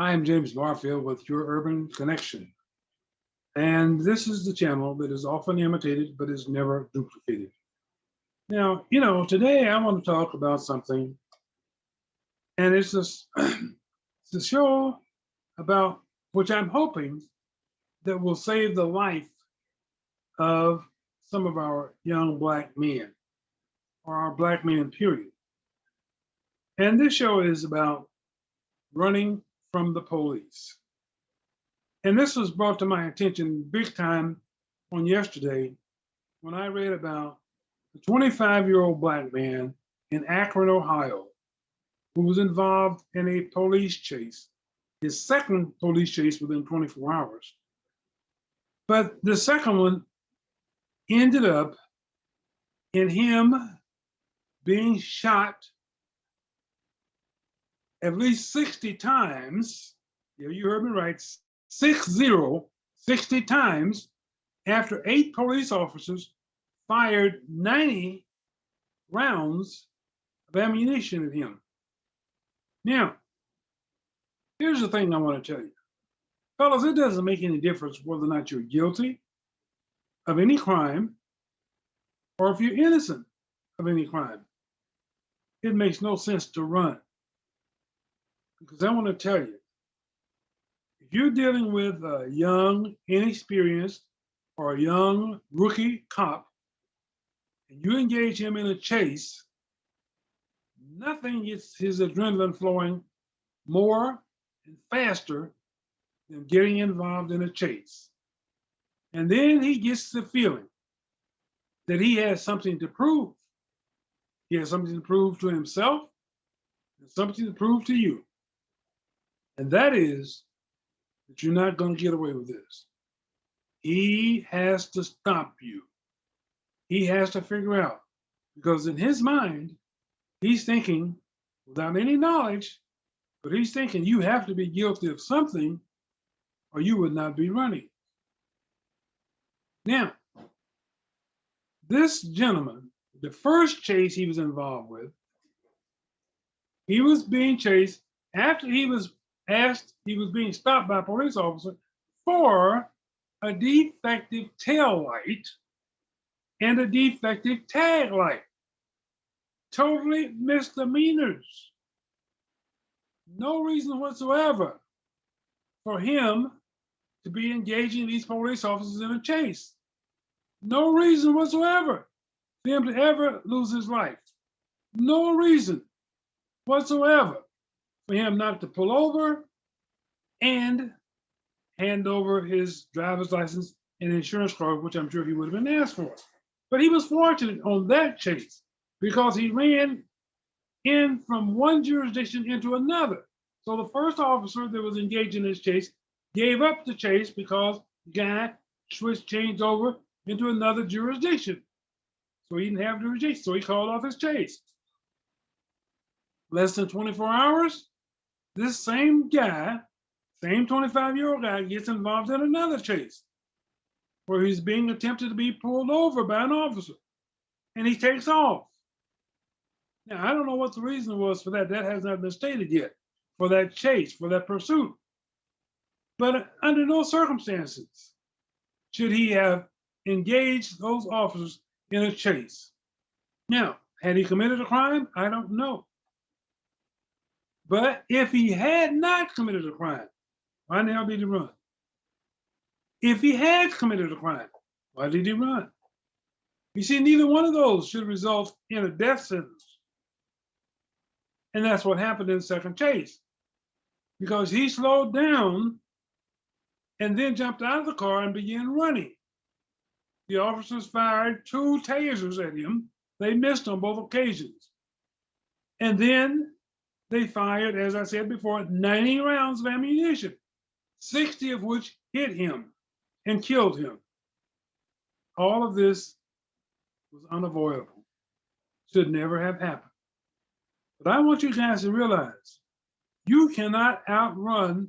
I am James Barfield with Your Urban Connection. And this is the channel that is often imitated but is never duplicated. Now, today I want to talk about something, and it's this it's a show about which I'm hoping that will save the life of some of our young black men, or our black men, period. And this show is about running from the police. And this was brought to my attention big time on yesterday when I read about a 25-year-old black man in Akron, Ohio, who was involved in a police chase, his second police chase within 24 hours. But the second one ended up in him being shot at least 60 times. Yeah, you heard me right, 60 times after 8 police officers fired 90 rounds of ammunition at him. Now, here's the thing I want to tell you. Fellas, it doesn't make any difference whether or not you're guilty of any crime or if you're innocent of any crime. It makes no sense to run. Because I want to tell you, if you're dealing with a young, inexperienced, or a young rookie cop, and you engage him in a chase, nothing gets his adrenaline flowing more and faster than getting involved in a chase. And then he gets the feeling that he has something to prove. He has something to prove to himself and something to prove to you. And that is that you're not going to get away with this. He has to stop you. He has to figure out, because in his mind, he's thinking, without any knowledge, but he's thinking you have to be guilty of something or you would not be running. Now, this gentleman, the first chase he was involved with, he was being chased after he was being stopped by a police officer for a defective tail light and a defective tag light. Totally misdemeanors. No reason whatsoever for him to be engaging these police officers in a chase. No reason whatsoever for him to ever lose his life. No reason whatsoever for him not to pull over and hand over his driver's license and insurance card, which I'm sure he would have been asked for. But he was fortunate on that chase because he ran in from one jurisdiction into another. So the first officer that was engaged in this chase gave up the chase because the guy changed over into another jurisdiction. So he didn't have jurisdiction, so he called off his chase. Less than 24 hours, this same guy, same 25-year-old guy, gets involved in another chase where he's being attempted to be pulled over by an officer, and he takes off. Now, I don't know what the reason was for that. That has not been stated yet, for that chase, for that pursuit. But under no circumstances should he have engaged those officers in a chase. Now, had he committed a crime? I don't know. But if he had not committed a crime, why in the hell did he run? If he had committed a crime, why did he run? You see, neither one of those should result in a death sentence. And that's what happened in the second chase. Because he slowed down and then jumped out of the car and began running. The officers fired 2 tasers at him. They missed on both occasions. And then they fired, as I said before, 90 rounds of ammunition, 60 of which hit him and killed him. All of this was unavoidable. Should never have happened. But I want you guys to realize you cannot outrun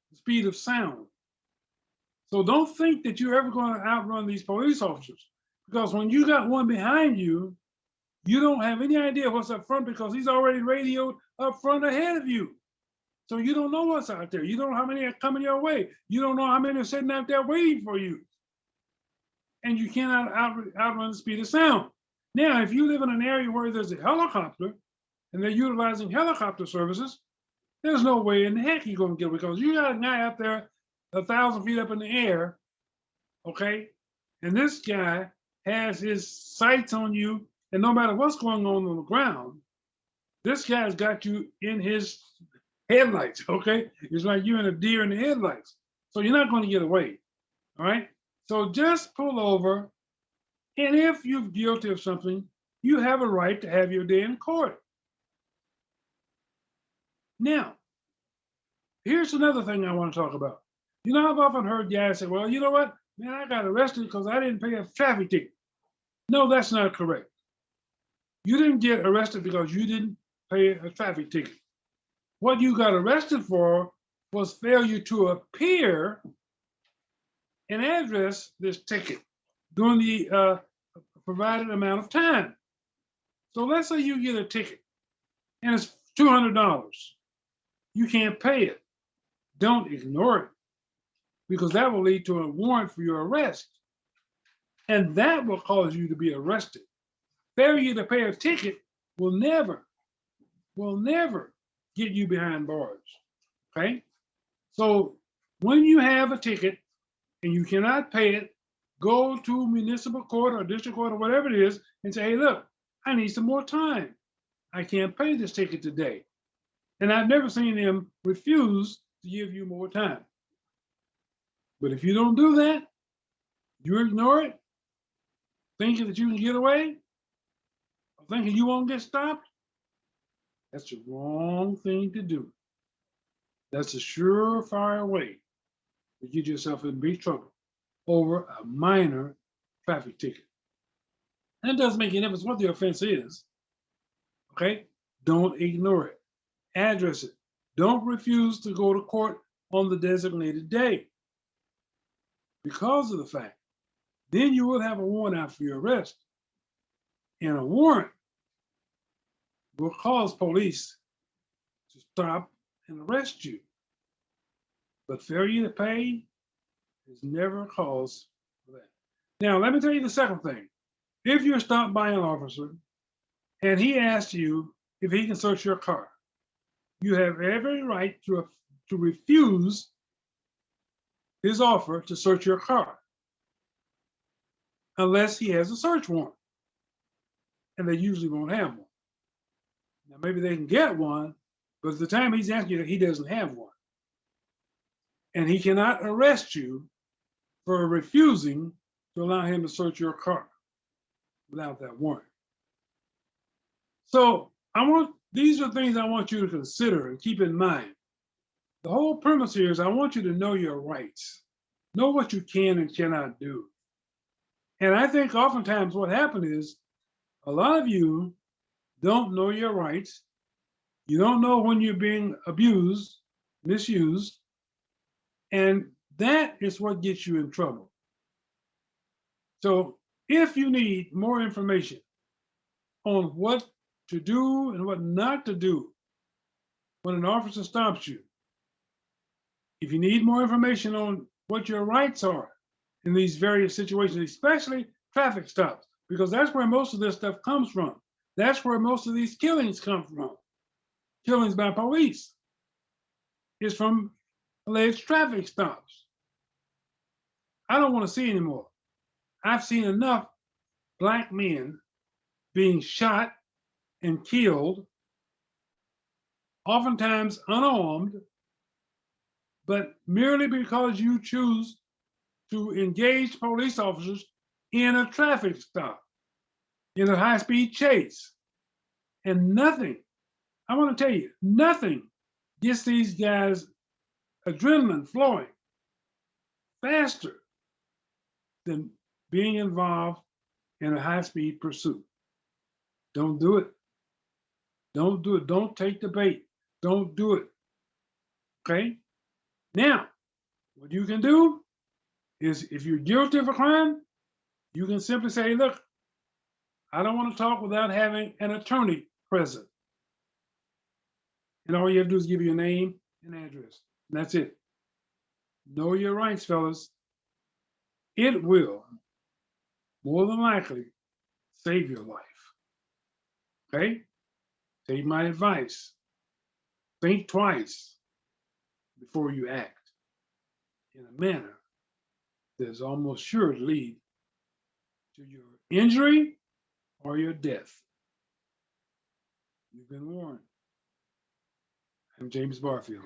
the speed of sound. So don't think that you're ever going to outrun these police officers, because when you got one behind you, you don't have any idea what's up front because he's already radioed up front ahead of you. So you don't know what's out there. You don't know how many are coming your way. You don't know how many are sitting out there waiting for you. And you cannot outrun the speed of sound. Now, if you live in an area where there's a helicopter and they're utilizing helicopter services, there's no way in the heck you're going to get away because you got a guy out there 1,000 feet up in the air, okay? And this guy has his sights on you, and no matter what's going on the ground, this guy's got you in his headlights, okay? It's like you and a deer in the headlights. So you're not going to get away, all right? So just pull over, and if you're guilty of something, you have a right to have your day in court. Now, here's another thing I want to talk about. You know, I've often heard guys say, well, you know what? Man, I got arrested because I didn't pay a traffic ticket. No, that's not correct. You didn't get arrested because you didn't pay a traffic ticket. What you got arrested for was failure to appear and address this ticket during the provided amount of time. So let's say you get a ticket and it's $200. You can't pay it. Don't ignore it because that will lead to a warrant for your arrest. And that will cause you to be arrested. Failure to pay a ticket will never get you behind bars. Okay? So when you have a ticket and you cannot pay it, go to municipal court or district court or whatever it is and say, hey, look, I need some more time. I can't pay this ticket today. And I've never seen them refuse to give you more time. But if you don't do that, you ignore it, thinking that you can get away, or thinking you won't get stopped, that's the wrong thing to do. That's a surefire way to get yourself in big trouble over a minor traffic ticket. And it doesn't make any difference what the offense is. Okay? Don't ignore it. Address it. Don't refuse to go to court on the designated day because of the fact. Then you will have a warrant out for your arrest. And a warrant will cause police to stop and arrest you. But failure to pay is never a cause for that. Now, let me tell you the second thing. If you're stopped by an officer and he asks you if he can search your car, you have every right to refuse his offer to search your car unless he has a search warrant. And they usually won't have one. Now, maybe they can get one, but at the time he's asking you, he doesn't have one. And he cannot arrest you for refusing to allow him to search your car without that warrant. So these are things I want you to consider and keep in mind. The whole premise here is I want you to know your rights, know what you can and cannot do. And I think oftentimes what happens is a lot of you don't know your rights. You don't know when you're being abused, misused, and that is what gets you in trouble. So if you need more information on what to do and what not to do when an officer stops you, if you need more information on what your rights are in these various situations, especially traffic stops, because that's where most of this stuff comes from. That's where most of these killings come from. Killings by police is from alleged traffic stops. I don't want to see anymore. I've seen enough Black men being shot and killed, oftentimes unarmed, but merely because you choose to engage police officers in a traffic stop, in a high-speed chase. And nothing, I want to tell you, nothing gets these guys adrenaline flowing faster than being involved in a high-speed pursuit. Don't do it. Don't do it. Don't take the bait. Don't do it. Okay? Now, what you can do is if you're guilty of a crime, you can simply say, look, I don't want to talk without having an attorney present. And all you have to do is give your name and address. And that's it. Know your rights, fellas. It will more than likely save your life. Okay? Take my advice. Think twice before you act in a manner that is almost sure to lead to your injury or your death. You've been warned. I'm James Barfield.